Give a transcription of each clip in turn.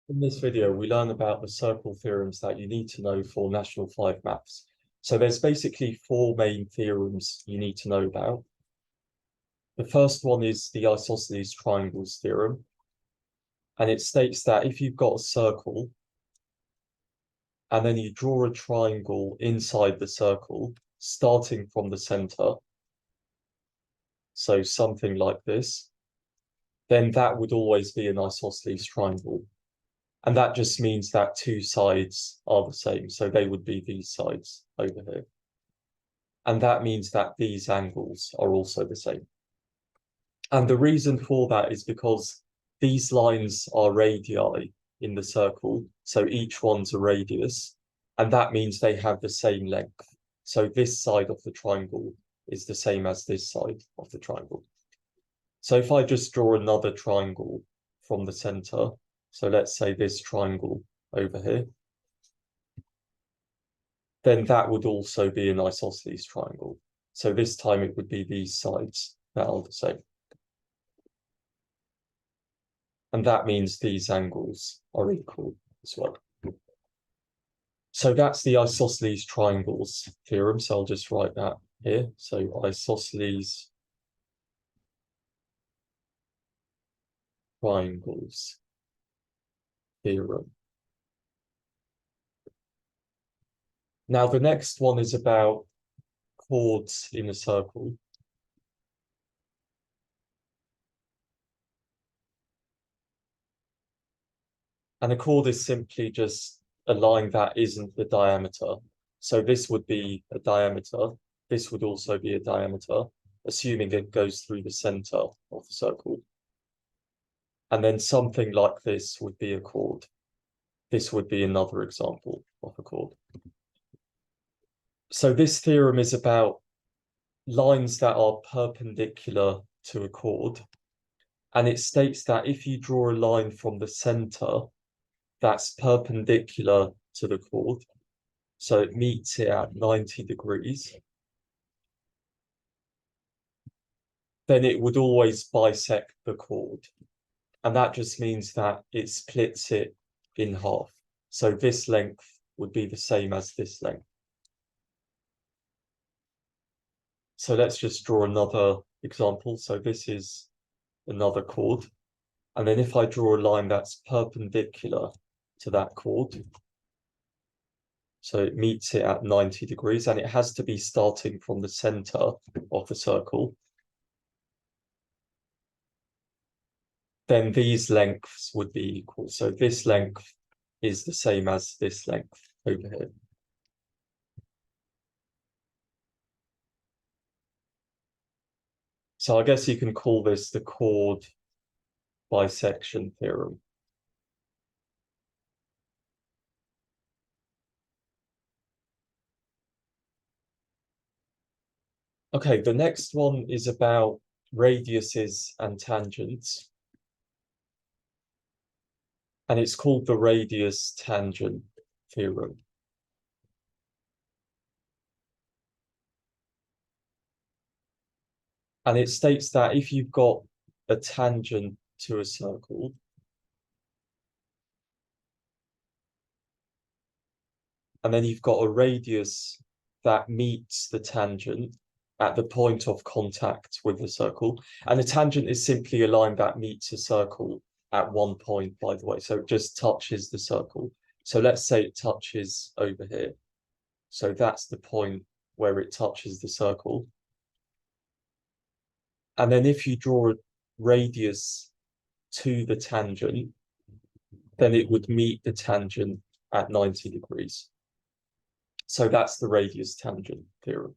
In this video, we learn about the circle theorems that you need to know for National 5 maths. So there's basically four main theorems you need to know about. The first one is the isosceles triangles theorem. And it states that if you've got a circle and then you draw a triangle inside the circle, starting from the center, so something like this, then that would always be an isosceles triangle. And that just means that two sides are the same. So they would be these sides over here. And that means that these angles are also the same. And the reason for that is because these lines are radii in the circle. So each one's a radius. And that means they have the same length. So this side of the triangle is the same as this side of the triangle. So if I just draw another triangle from the center, so let's say this triangle over here, then that would also be an isosceles triangle. So this time it would be these sides that are the same. And that means these angles are equal as well. So that's the isosceles triangles theorem. So I'll just write that here. So isosceles triangles theorem. Now the next one is about chords in a circle. And a chord is simply just a line that isn't the diameter. So this would be a diameter. This would also be a diameter, assuming it goes through the center of the circle. And then something like this would be a chord. This would be another example of a chord. So this theorem is about lines that are perpendicular to a chord. And it states that if you draw a line from the center that's perpendicular to the chord, so it meets it at 90 degrees, then it would always bisect the chord. And that just means that it splits it in half. So this length would be the same as this length. So let's just draw another example. So this is another chord. And then if I draw a line that's perpendicular to that chord, so it meets it at 90 degrees, and it has to be starting from the center of the circle, then these lengths would be equal. So this length is the same as this length over here. So I guess you can call this the chord bisection theorem. Okay, the next one is about radiuses and tangents. And it's called the radius tangent theorem. And it states that if you've got a tangent to a circle, and then you've got a radius that meets the tangent at the point of contact with the circle. And a tangent is simply a line that meets a circle at one point, by the way. So it just touches the circle. So let's say it touches over here. So that's the point where it touches the circle. And then if you draw a radius to the tangent, then it would meet the tangent at 90 degrees. So that's the radius tangent theorem.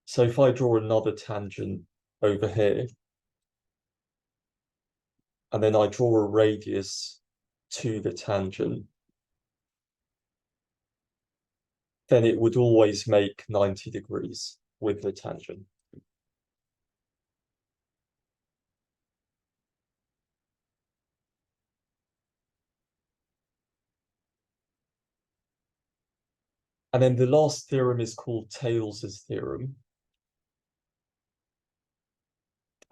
So if I draw another tangent over here, and then I draw a radius to the tangent, then it would always make 90 degrees with the tangent. And then the last theorem is called Thales's theorem.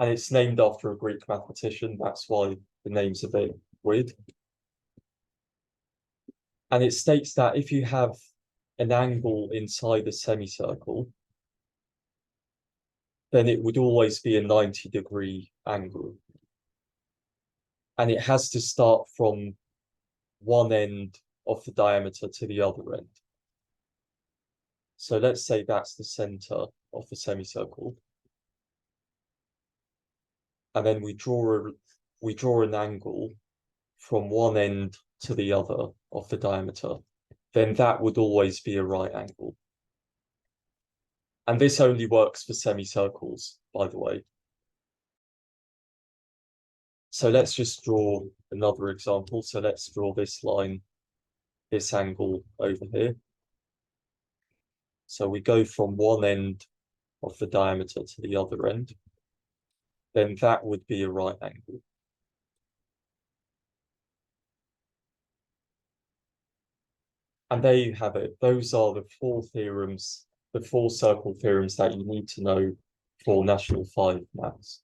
And it's named after a Greek mathematician. That's why the name's a bit weird. And it states that if you have an angle inside a semicircle, then it would always be a 90-degree angle. And it has to start from one end of the diameter to the other end. So let's say that's the center of the semicircle. And then we draw an angle from one end to the other of the diameter. Then that would always be a right angle. And this only works for semicircles, by the way. So let's just draw another example. So let's draw this line, this angle over here. So we go from one end of the diameter to the other end. Then that would be a right angle. And there you have it. Those are the four theorems, the four circle theorems that you need to know for National 5 maths.